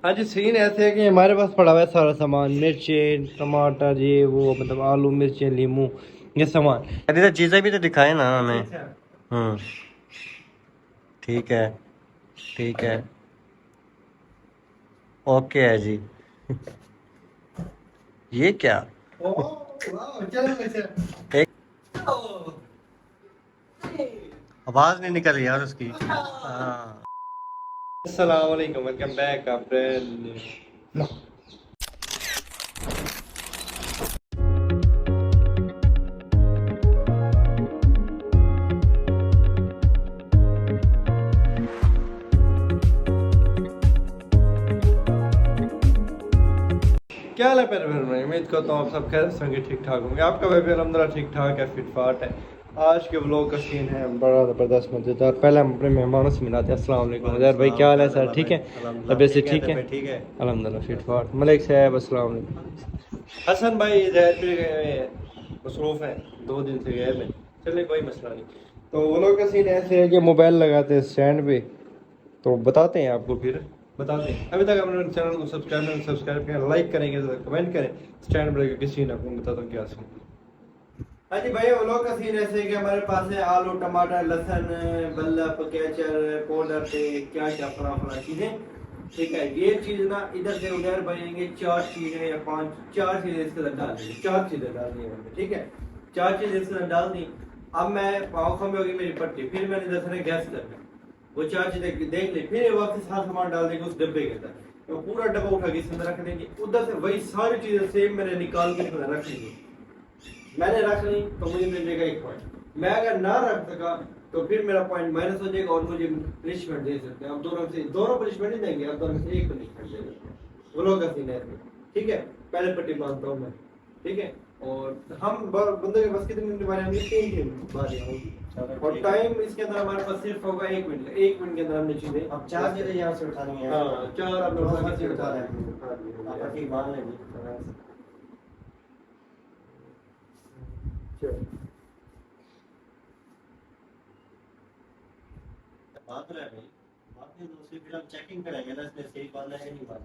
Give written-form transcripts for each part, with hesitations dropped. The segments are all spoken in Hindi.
हाँ जी, सीन ऐसे है कि हमारे पास पड़ा हुआ है सारा सामान, मिर्चें, टमाटर, ये वो, मतलब आलू, मिर्चें, नींबू, ये सामान। अरे तो चीज़ें भी तो दिखाए ना हमें। अच्छा। हम्म। ठीक है। ठीक है। ओके है जी। ये क्या? एक आवाज नहीं निकल रही यार उसकी। हाँ। अस्सलाम वालेकुम, वेलकम बैक ब्रेन। क्या हाल है प्यारे भाई, उम्मीद करता हूँ आप सब खैर संगे ठीक ठाक होंगे। आपका भाई भी अल्हम्दुलिल्लाह ठीक ठाक है, फिट फाट है। आज के व्लॉग का सीन है बड़ा ज़बरदस्त मज़ेदार। पहले हम अपने मेहमानों से मिलाते हैं। अस्सलाम वालेकुम उज़ैर भाई, क्या हाल है सर? ठीक है, तबीयत से ठीक है? ठीक है। अल्हम्दुलिल्लाह फिट फाट। मलिक साहब अस्सलाम वालेकुम। हसन भाई जहर पे गए हुए हैं, मसरूफ़ हैं, 2 दिन से गए हैं। चलिए कोई मसला नहीं। तो व्लॉग का सीन ऐसे है कि मोबाइल लगाते हैं स्टैंड पे, तो बताते हैं आपको, फिर बताते हैं। अभी तक अपने चैनल को सब्सक्राइब करें, लाइक करेंगे, कमेंट करें। स्टैंड पर किस सीन आपको बताता हूँ क्या सीन। हाँ जी भैया, व्लॉग का सीन ऐसे है कि हमारे पास है आलू, टमाटर, लहसुन, बल्लभ, कैचर, पाउडर पे क्या क्या फला फला चीज़ें। ठीक है, ये चीज़ ना इधर से उधर बनेंगे, 4 चीज़ें या 5, 4 चीज़ें इसके अंदर डाल देंगे, 4 चीज़ें डाल दी हमने। ठीक है, 4 चीज़ें इसके अंदर डाल दी। अब मैं पाव खा में होगी मेरी पट्टी, फिर मैंने दस ने गैस करना, वो 4 चीजें देख ली, फिर वापस हाथ सामान डाल देंगे उस डब्बे के अंदर, तो पूरा डब्बा उठा के इसके अंदर रख देंगे। उधर से वही सारी चीजें सेम मैंने निकाल के इसके अंदर रख ली। मैंने रख ली तो मुझे मिल जाएगा 1 पॉइंट। मैं अगर ना रख सका तो फिर मेरा पॉइंट माइनस हो जाएगा और मुझे पनिशमेंट दे सकते हैं। अब दोनों पनिशमेंट नहीं देंगे, अब दोनों से एक पनिशमेंट दे सकते हैं। वो लोग का सीन है इसमें। ठीक है, पहले पट्टी मानता हूँ मैं। ठीक है, और हम बंदे के बस कितने बारे होंगे, 3 बारियां होंगी। और टाइम इसके अंदर हमारे पास सिर्फ होगा 1 मिनट का। 1 मिनट के अंदर हमने चीजें, अब 4 चीजें यहाँ से उठानी है। हाँ, 4 आप लोग उठा रहे हैं। आप ठीक मान लेंगे। चलो बात रहा है भाई। बात नहीं तो उसी फिर हम चेकिंग करेंगे ना इसमें सही बात है कि नहीं बात।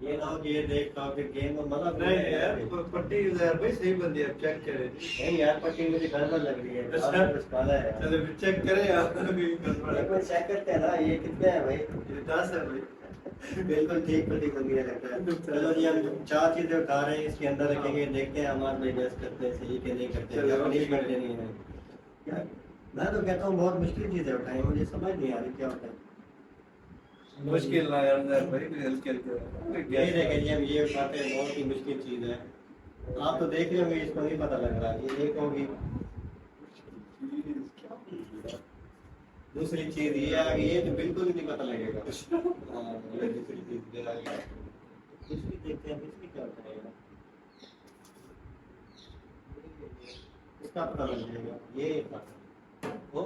ये ना हो कि ये देख पाओ फिर गेम में मतलब नहीं यार, पट्टी यार भाई सही बंदी है, चेक करें। नहीं यार पट्टी मुझे गड़बड़ लग रही है। अच्छा, कुछ काला है यार। चलो फिर चेक करें यार। एक बार चेक करते हैं ना ये कितने हैं भाई। ये 10 है भाई। बिल्कुल ठीक पट्टी बन गया लगता है। चलो जी हम 4 चीजें उठा रहे हैं इसके अंदर रखेंगे, देखते हैं हमारे में गैस करते हैं सही कि नहीं करते हैं, अपनी करते नहीं है यार। मैं तो कहता हूँ बहुत मुश्किल चीजें उठाई, मुझे समझ नहीं आ रही क्या होता है। मुश्किल ना यार भाई, मुश्किल यही रहेगा जी, हम ये उठाते हैं बहुत ही मुश्किल चीज है। आप तो देख रहे होंगे इसको नहीं पता लग रहा। ये एक होगी, दूसरी चीज ये आ गई, ये तो बिल्कुल ही नहीं पता लगेगा। हाँ, ये दूसरी चीज ये आ गई। दूसरी देखते हैं दूसरी क्या होता है यार। इसका पता लग जाएगा ये वो।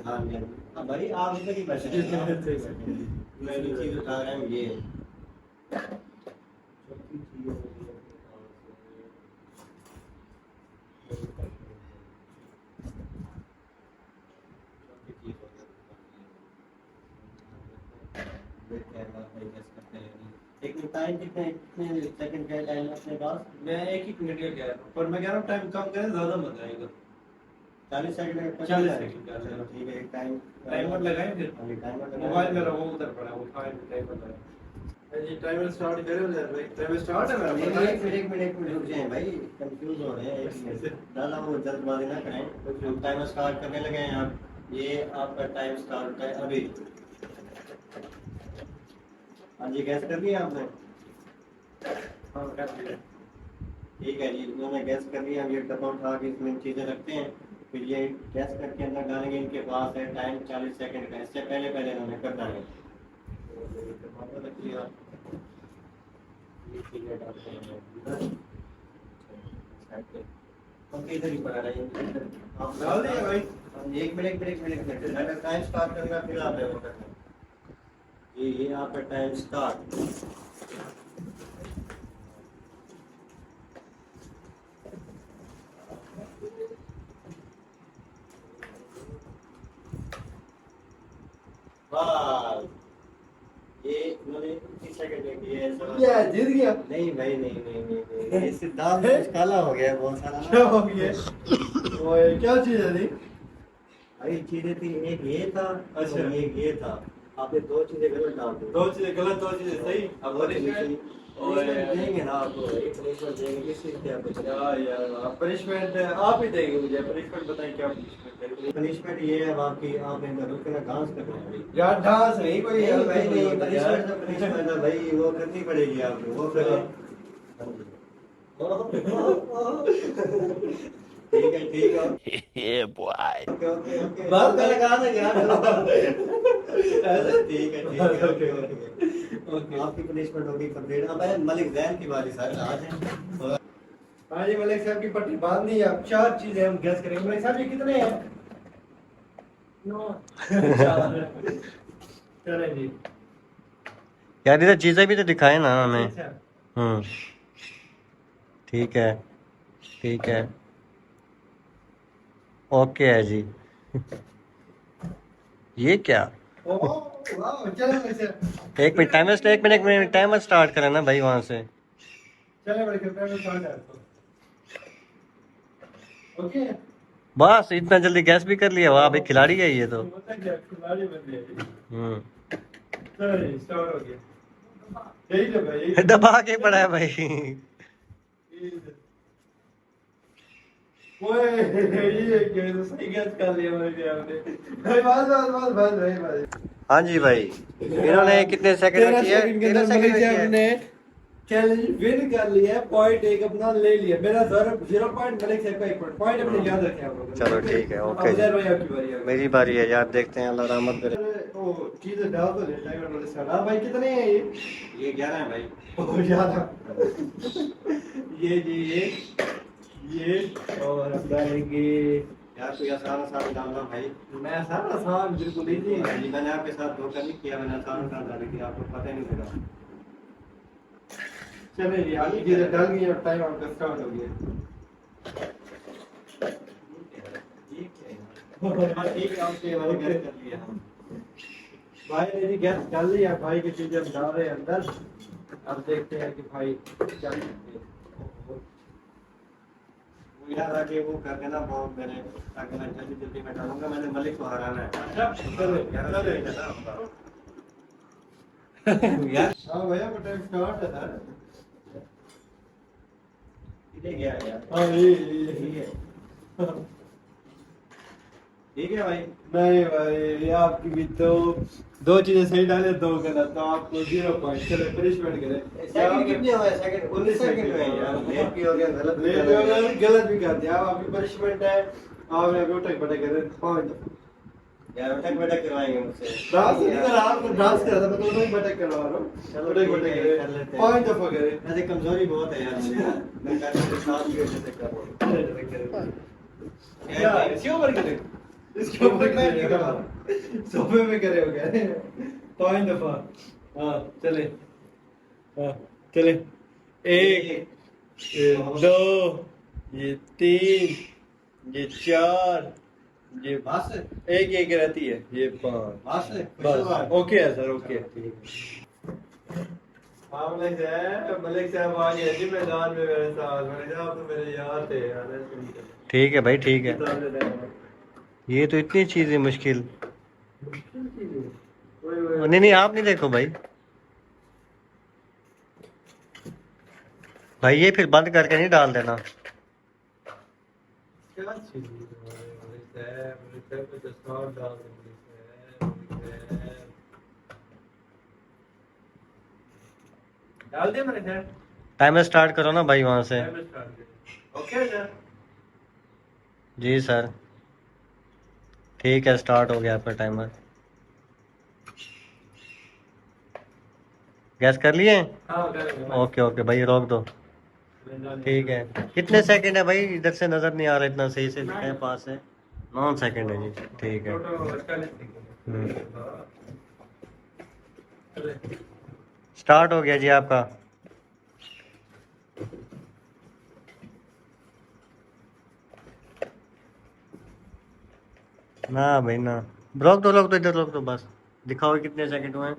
हाँ जी हाँ भाई आप इधर ही बैठे हैं। दूसरी चीज उठा रहे हैं ये। चौथी चीज होगी एक टाइम कितने कितने सेकंड का टाइम है अपने पास। मैं 1 1 मिनट का कह रहा हूँ, पर मैं कह रहा हूँ टाइम कम करें, ज्यादा मत आएगा। 40 सेकंड 40 सेकंड का चलो ठीक है। एक टाइम टाइमर लगाएं फिर। टाइमर मोबाइल मेरा वो उधर पड़ा है, वो टाइमर लगाएं जी। टाइमर स्टार्ट करें उधर भाई, टाइमर स्टार्ट है मेरा। एक मिनट रुक जाए भाई, कंफ्यूज हो रहे हैं। एक मिनट ज़्यादा वो जल्दबाजी ना करें। हम टाइमर स्टार्ट करने लगे हैं आप। ये आपका टाइम स्टार्ट होता है अभी। हाँ जी गैस कर लिया आपने। हाँ कर दिया। ठीक है जी, उन्होंने गैस कर लिया। हम ये डब्बा उठा के इसमें चीज़ें रखते हैं, फिर ये गैस करके अंदर डालेंगे। इनके पास है टाइम 40 सेकंड का, इससे पहले पहले इन्होंने करना है। टमाटर रख लिया, ये चीज़ें डालते हैं हम इधर ही पड़ा रहे। आप डाल दिया भाई। एक मिनट अगर टाइम स्टार्ट करेगा फिर आप वो करना। ये आपका टाइम स्टार्ट। बस 30 सेकंड में किए हैं सब। क्या जीत गया? नहीं भाई, नहीं, इससे दाल में कुछ काला हो गया है बहुत सारा क्या ना। हो गया? ओए क्या चीज है? भाई चीजें थी, एक ये था अच्छा। और एक ये था, आपने दो चीजें गलत डाल दी। दो चीजें गलत, दो चीजें सही। अब दो चीजें पनिशमेंट देंगे ना आपको, एक पनिशमेंट देंगे, किस चीज की आपको यार पनिशमेंट आप ही देंगे मुझे। पनिशमेंट बताएं क्या पनिशमेंट? पनिशमेंट ये है आपकी, आपने अंदर रुक के ना डांस करना है भाई। यार डांस नहीं कोई नहीं भाई नहीं, यार। पनिशमेंट है भाई, वो करनी पड़ेगी आपको, वो करें। ठीक है Yeah, boy. ओके बात मैंने कहा था यार। ऐसे? ठीक है ओके। आपकी पनिशमेंट होगी कंप्लीट। अब है मलिक जैन की बारी सर, आज है। हाँ जी, मलिक साहब की पट्टी बांध दी। अब 4 चीजें हम गैस करेंगे। मलिक साहब ये कितने हैं? 9। चलें जी। यार इधर चीजें भी तो दिखाए ना हमें। अच्छा। ठीक है ओके है जी। ये क्या? ओह वाह, चलें मलिक साहब। एक मिनट टाइमर स्टार्ट करें ना भाई वहां से। चलें मलिक साहब, टाइमर स्टार्ट है तो। ओके। बस इतना जल्दी गैस भी कर लिया, वाह भाई खिलाड़ी है ये तो। पता क्या खिलाड़ी बन गए। हम्म चलो जी, स्टार्ट हो गया। यही तो भाई। दबा के पड़ा है भाई। ओए ये क्या तो सही गैस कर लिया मैंने आपने। भाई बस भाई। हाँ जी भाई, इन्होंने कितने सेकंड में किया? 13 सेकंड में किया है। चैलेंज विन कर लिया है। पॉइंट एक अपना ले लिया। मेरा 0 पॉइंट, मलिक साहब का 1 पॉइंट। पॉइंट अपने याद रखें आप लोग। चलो ठीक है, ओके जी। अफजल भाई आपकी बारी है। मेरी बारी है यार, देखते हैं अल्लाह रहमत करे। ओ चीजें डाल तो ले टाइगर वाले से। हां भाई कितने हैं ये 11 है भाई। ओ 11। ये जी ये और हम डालेंगे यार कोई आसान डालना भाई। मैं आसान बिल्कुल इजी है। जी मैंने आपके साथ धोखा नहीं किया, मैंने आसान डाला कि आपको पता ही नहीं लगा। चलिए जी, आगे चीजें डाल गई और टाइम आपका स्टार्ट हो गया। ठीक है ओके, मैंने गैस कर लिया। भाई ने जी गैस कर लिया। भाई की चीजें हम डाल रहे हैं अंदर। अब देखते हैं कि भाई क्या करते हैं। वो यार आगे वो कर देना बहुत मेरे, ताकि मैं जल्दी में डालूंगा। मैंने मलिक को हराना है। यार हाँ भैया का टाइम स्टार्ट है सर। इधर गया यार। हाँ ये ठीक है भाई। नहीं भाई, आपकी भी दो चीजें सही डाले, 2 गलत, तो आपको 0 पॉइंट। चलो पनिशमेंट करें। सेकंड कितने हुए? सेकंड 19 सेकंड हुए यार। लेट भी हो गया, गलत भी हो गया। गलत भी कर दिया। अब आपकी पनिशमेंट है, आपने उठक बैठक करें 5 यार उठक बैठक करवाएंगे मुझसे। डांस इधर आपने डांस करा था, मैं तो उठक बैठक करवा रहा हूँ। चलो उठक ठीक बैठक है, कर लेते हैं। 5 दफा करें। वैसे कमजोरी बहुत है यार मेरी। मैं करने के साथ भी अच्छे से कर रहा हूँ। क्या इसके ऊपर करें? इसके ऊपर सोफे में करे हो गए 5 दफा। हाँ चले, हाँ चले। 1 2 ये 3 ये 4 ये बस एक रहती है ये 5। बस ओके है सर, ओके। हाँ मलिक साहब आ गए जी मैदान में मेरे साथ। मलिक साहब तो मेरे यार थे यार। ठीक है भाई, ठीक है। ये तो इतनी चीजें मुश्किल। नहीं आप नहीं देखो भाई। भाई ये फिर बंद करके नहीं डाल देना। क्या चीज़ है? मलिक साहब को दस्तार डाल दो। डाल दे मलिक साहब। टाइमर स्टार्ट करो ना भाई वहां से। Okay sir. जी सर, ठीक है, स्टार्ट हो गया आपका टाइमर। गैस कर लिए? हाँ करेंगे। ओके ओके भाई, रोक दो। ठीक है, कितने सेकंड है भाई? इधर से नजर नहीं आ रहा, इतना सही से दिखाए पास है। 9 सेकंड है जी। ठीक है। स्टार्ट हो गया जी आपका। ना भाई ना, रोक दो इधर रोक दो, बस दिखाओ कितने सेकंड हुए हैं।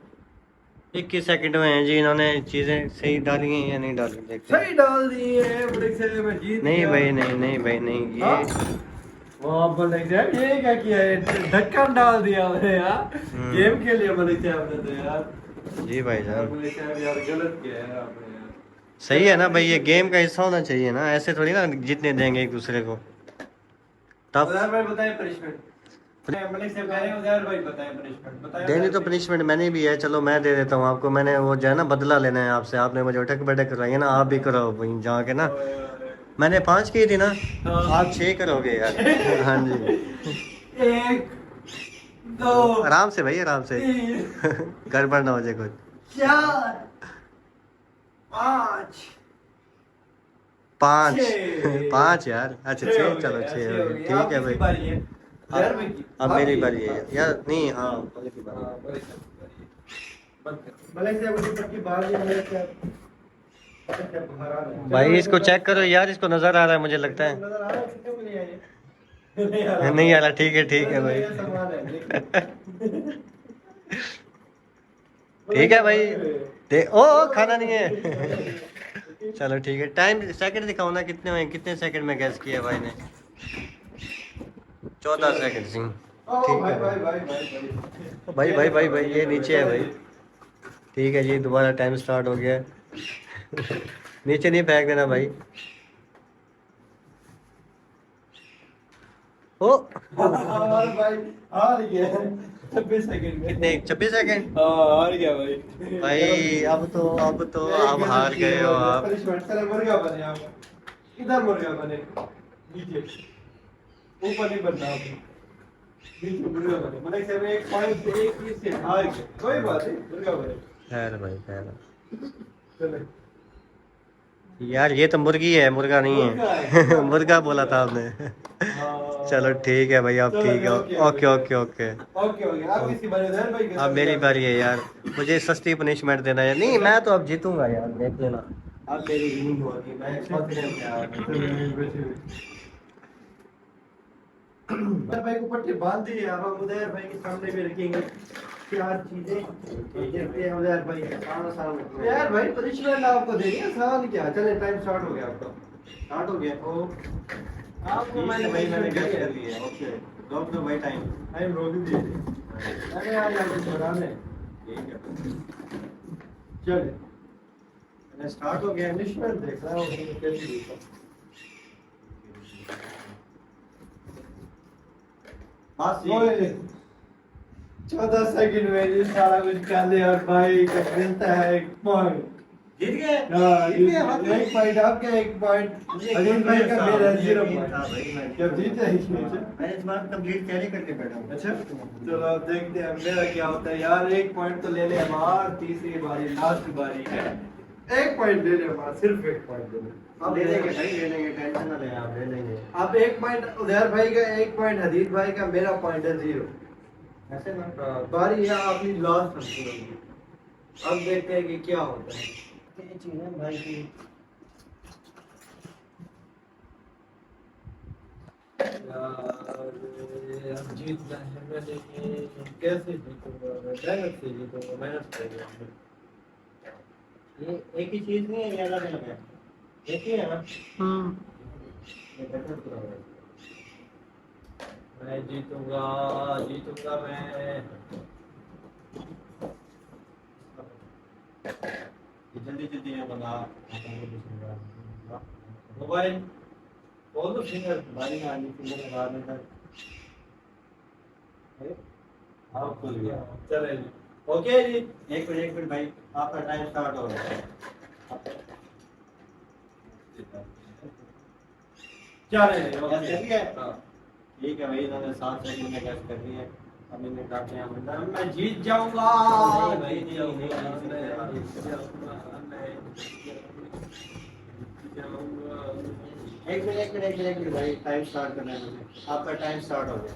21 सेकंड में है जी। इन्होंने चीजें सही डाली हैं या नहीं डाली, देखते हैं। सही डाल दी है मलिक साहब, मैं जीत नहीं गया। भाई, नहीं नहीं भाई, नहीं ये हाँ? वाह मलिक साहब, ये क्या किया है, ढक्कन डाल दिया आपने यार, गेम के लिए मलिक साहब ने तो यार। जी भाई जान, मलिक साहब यार गलत किया है आपने यार। सही है ना भाई, ये गेम का हिस्सा होना चाहिए ना, ऐसे थोड़ी ना जीतने देंगे एक दूसरे को। टफ उधर भाई बताएं पनिशमेंट, मलिक साहब कह रहे हैं उधर भाई बताएं पनिशमेंट, बताएं देनी उधर तो भाई। पनिशमेंट मैंने भी है, चलो मैं दे देता हूँ आपको। मैंने वो जो है ना बदला लेना है आपसे, आपने मुझे उठक बैठक करवाई है ना, आप भी करो वहीं जाके ना। ओए, ओए, मैंने 5 की थी ना, हाँ। आप 6 करोगे यार। हाँ जी, एक, दो, आराम से भाई, आराम से। तीन, गड़बड़ ना हो जाए कुछ। 4, 5, 5 6। 5 यार, अच्छा 6, चलो 6 हो गए, ठीक है भाई। बारी है यार भाई की। अब मेरी आपकी बारी है यार, नहीं हाँ मेरी बारी हाँ, है। मलिक साहब की बारी है। बंद कर। मलिक साहब की पक्की बारी है, मलिक साहब। मलिक साहब हरा रहे हैं। भाई चलो, इसको चेक करो यार, इसको नजर आ रहा है मुझे लगता है। नजर आ रहा है, कितने को नहीं आए? नहीं आ रहा नहीं आ भाई। रहा, ठीक है चलो, भाई। ये सामान है, देखिए। ठीक है भाई, दे ओ खाना नहीं है। है। चलो ठीक है, टाइम सेकंड दिखाओ ना, कितने हुए, कितने सेकंड में गैस किया भाई ने। 14 सेकंड सिंह। ओ ठीक भाई है भाई भाई, भाई भाई भाई भाई भाई भाई भाई ये नीचे है भाई। चलो ठीक है जी, दोबारा टाइम स्टार्ट हो गया है। नीचे नहीं फेंक देना भाई। ओ और भाई हार गया 26 सेकंड में। कितने, 26 सेकंड। हाँ हार गया भाई। भाई अब तो अब हार गए हो आप। पनिशमेंट, चलो मुर्गा बने आप, इधर मुर्गा बने, नीचे, ऊपर नहीं बनना आप, नीचे मुर्गा बने। मलिक साहब एक पॉइंट से एक चीज से हार गए, कोई बात नहीं, मुर्गा बने। खैर भाई खैर, चलो यार ये तो मुर्गी है, मुर्गा नहीं मुर्गा है। है, मुर्गा बोला था आपने। चलो हाँ। ठीक है भाई, अब चलो ठीक है। Okay okay okay okay. Okay okay, आप किसकी बारी, उधर भाई अब मेरी बारी है यार, मुझे सस्ती पनिशमेंट देना है। नहीं मैं तो अब जीतूंगा यार, देख लेना। अब मेरी विनिंग होगी, मैं कॉन्फिडेंस है यार। उधर भाई को पट्टी बांध दी है, अब हम उधर भाई के सामने भी रखेंगे चार चीजें, देखते हैं उधर भाई। यार भाई पनिशमेंट आपको देनी है, आसान क्या, चले टाइम स्टार्ट हो गया आपका, स्टार्ट हो गया। तो आपको ठीक है भाई, मैंने punishment गैस दी है। कर लिया। ओके, रोक दो भाई टाइम। टाइम रोक दिए, अरे यार यहाँ कुछ बना ले, ठीक है, चल मैंने स्टार्ट हो गया। पनिशमेंट देख रहा हूँ कैसे देता। पास ओए 14 सेकंड में ये सारा कुछ कर लिया और भाई का मिलता है एक पॉइंट। जीत गए। हाँ, जीत गए हम। एक पॉइंट आपका, एक पॉइंट अजीत भाई का, मेरा 0 पॉइंट। जब जीत जाएगी मैं इस बार कंप्लीट कैरी करके बैठा हूँ। अच्छा चलो अब देखते हैं मेरा क्या होता है यार। एक पॉइंट तो ले ले हमार, तीसरी बारी लास्ट बारी है, एक पॉइंट ले ले हमारा, सिर्फ एक पॉइंट ले ले। अब ले लेंगे भाई, ले लेंगे, टेंशन ना लें आप, ले लेंगे। अब एक पॉइंट उधर भाई का, एक पॉइंट हदीद भाई का, मेरा पॉइंट है 0। ऐसे ना, बारी है अपनी लास्ट होगी, अब देखते हैं कि क्या होता है। ये चीज़ें भाई की। यार अब जीतना है मैं, लेकिन कैसे जीतूंगा मैं, मेहनत से जीतूंगा, मेहनत करेंगे। ये एक ही चीज नहीं है, ये अलग अलग है। एक ही है ना। ये बेटर पूरा है। मैं जीतूंगा, जीतूंगा मैं। ये जल्दी जल्दी है बंदा। मोबाइल बोल दो फिंगर, भाई ना आनी फिंगर लगा में तक। आप खुल गया, चले जी, ओके जी। एक मिनट भाई, आपका टाइम स्टार्ट हो रहा है। चले जी, गैस ओके। कर लिया? हाँ। ठीक है भाई, इन्होंने 7 सेकंड में गैस कर ली है। अब इन्हें काटने हैं बंदा। मैं जीत जाऊंगा, नहीं भाई, जीत नहीं, जाऊंगा, नहीं, मैं नहीं, जीत जाऊंगा, मैं जीत जाऊंगा। एक मिनट भाई, टाइम स्टार्ट करना है मुझे। आपका टाइम स्टार्ट हो गया।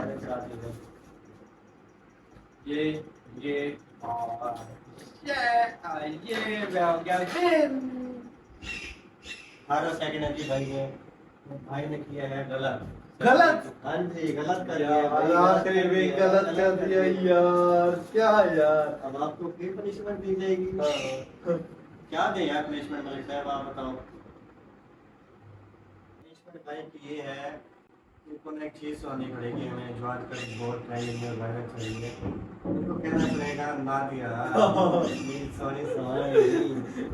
अब स्टार्ट कीजिए। ये और ये मैं हो गया विन। 18 सेकंड है जी भाई ने। भाई ने किया है गलत। गलत। हाँ जी गलत कर दिया यार भाई, आखिरी में गलत कर दिया यार, क्या यार। अब आपको फिर पनिशमेंट दी जाएगी। हाँ। क्या दें यार पनिशमेंट मलिक साहब, आप बताओ। पनिशमेंट भाई की ये है, इनको ना एक चीज़ सुनानी पड़ेगी हमें, जो आजकल बहुत ट्रेंडिंग में वायरल चल रही है। इनको कहना पड़ेगा ना दिया सॉरी सॉरी,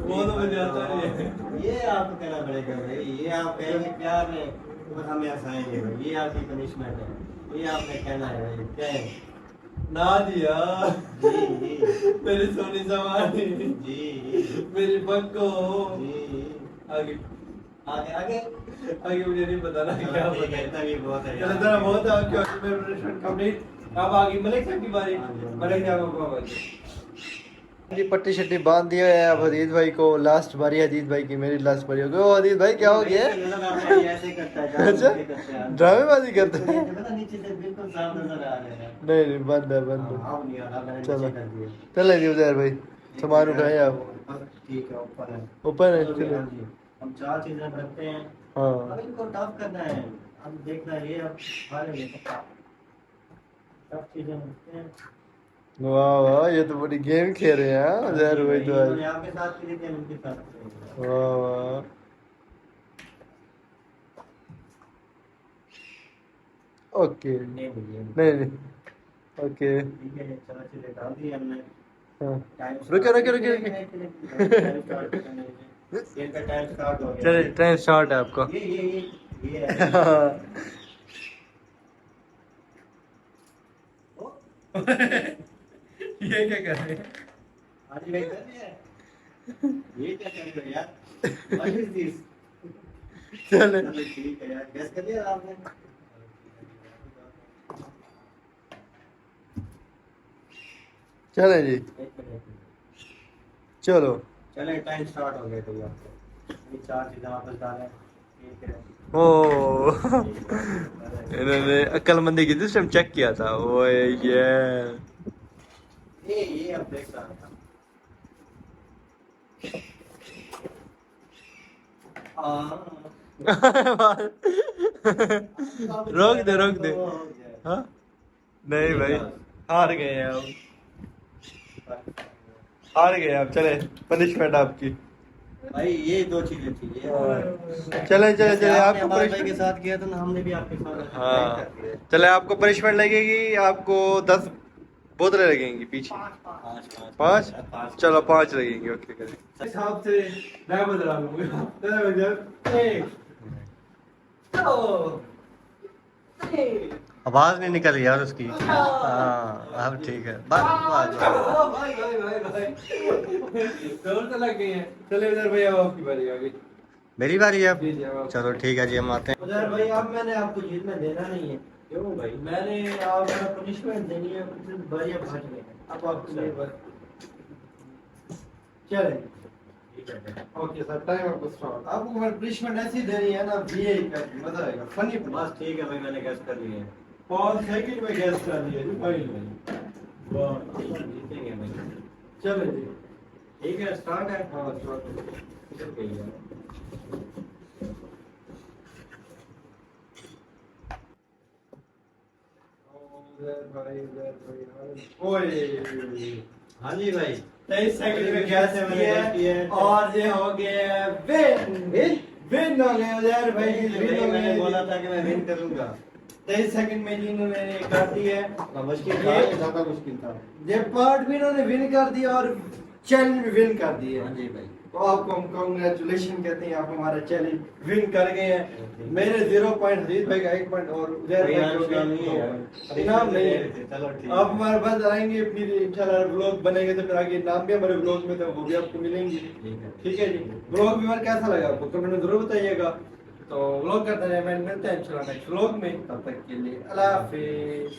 वो तो मुझे आता नहीं है। ये आपको कहना पड़ेगा भाई, ये आप कहेंगे प्यार में तो बस हमें हंसाएंगे भाई, ये आपकी पनिशमेंट है, ये आपने कहना है भाई। क्या है? ना दिया जी जी मेरी सोनी समानी, जी मेरी बक्को। जी। आगे आगे आगे आगे मुझे नहीं पता ना क्या ठीक है, पता। इतना भी बहुत है चलो यार। जरा बहुत है आपकी ऑब्जर्वेशन कंप्लीट। अब आगे मलिक साहब की बारी। हाँ जी। मलिक साहब को बारी। जी पट्टी शट्टी बांध दिया है अब हदीद भाई को, लास्ट बारी हदीद भाई की, मेरी लास्ट बारी हो गई। ओ हदीद भाई क्या हो गया? ऐसे ही करता है, अच्छा ड्रामेबाजी करते हैं। पता नीचे से बिल्कुल साफ नजर आ रहे हैं। नहीं नहीं बंद है बंद है। हाँ, अब नहीं आ रहा, मैंने चलो नीचे कर दिया। चले जी उजैर भाई, सामान उठाए आप। ठीक है, ऊपर है। ऊपर है चलो चलो। हाँ जी, हम 4 चीजें रखते हैं। हाँ अब इनको टफ करना है, अब देखना ये अब खा लेंगे टफ चीजें रखते हैं। वाह वाह, ये तो बड़ी गेम खेल रहे हैं हाँ उजैर भाई तो आज। इन्होंने आपके साथ खेली थी, हम इनके साथ खेलेंगे। वाह वाह। ओके नहीं भैया, नहीं नहीं ओके। ठीक है, चलो चीजें डाल दी हमने। हाँ टाइम रुको रुको रुको रुको। इनका टाइम स्टार्ट हो गया। चलिए टाइम स्टार्ट है आपका। ये है। ये क्या कर रहे हैं? आज भाई कर रहे हैं, ये क्या कर रहे हो यार? What is this? चले चलो ठीक है यार, गैस कर लिया आपने? चले जी एक मिनट। चलो। चले टाइम स्टार्ट हो गया तो आपको ये 4 चीजें वापस डालें। ठीक है। ओ इन्होंने अक्लमंदी की सिस्टम चेक किया था। ओए ये अब देख रहा था। रोक दे रोक दे। हाँ नहीं भाई हार गए हैं अब, हार गए अब। चले पनिशमेंट आपकी। भाई ये 2 चीजें थी ये। चले चले चले आपने आपको हमारे भाई के पनिशमेंट। साथ किया था ना, हमने भी आपके साथ हाँ कर दिया। चले आपको पनिशमेंट लगेगी। आपको 10 बोतलें लगेंगी पीछे। 5 चलो 5 लगेंगी। ओके करें हिसाब से मैं बदला आवाज नहीं निकल रही यार उसकी। हाँ अब ठीक है, बस बस जोर से लग गई है। चले उधर भैया आपकी बारी आ गई। मेरी बारी है अब। जी जी अब चलो ठीक है जी, हम आते हैं। उधर भाई अब मैंने आपको जीतना देना नहीं है। क्यों भाई? मैंने आपको पनिशमेंट देनी है, कुछ बारियां भाग गई हैं। अब आपके लिए बस चले। ठीक है, ओके सर टाइम आपको स्टार्ट। आपको मैं पनिशमेंट ऐसी देनी है ना, बीए का मजा आएगा। फनी बस ठीक है भाई, मैंने गैस कर लिया है। 5 सेकंड में गैस कर दिया जी फाइल में। वाह जीतेंगे भाई। चलो जी। ठीक है, स्टार्ट है। हाँ स्टार्ट। किधर गई है? ओए हाँ जी भाई, 23 सेकंड में गैस मैंने किया गैस किया है। और ये हो गया विन। विन हो गए उधर भाई, विन हो मैंने गए। बोला था कि मैं विन करूंगा। 23 सेकंड में जिन्होंने कर दी है। मुश्किल था, ये ज्यादा मुश्किल था। ये पार्ट भी इन्होंने विन कर दिया और चैलेंज भी विन कर दिया। हाँ जी भाई, तो आपको हम कांग्रेचुलेशन कहते हैं, आप हमारा चैलेंज विन कर गए हैं। मेरे 0 पॉइंट, हदीद भाई का 1 पॉइंट और उजैर भाई को इनाम नहीं है। इनाम नहीं है। चलो ठीक है। आप हमारे पास आएंगे फिर इंशाल्लाह ब्लॉग बनेंगे तो फिर आगे इनाम भी हमारे ब्लॉग में तो वो भी आपको मिलेंगे। ठीक है जी। ब्लॉग भी हमारा कैसा लगा आपको कमेंट में जरूर बताइएगा। तो ब्लॉग करते रहे, मैं मिलते हैं इंशाल्लाह नेक्स्ट ब्लॉग में। तब तक के लिए अल्लाह हाफिज।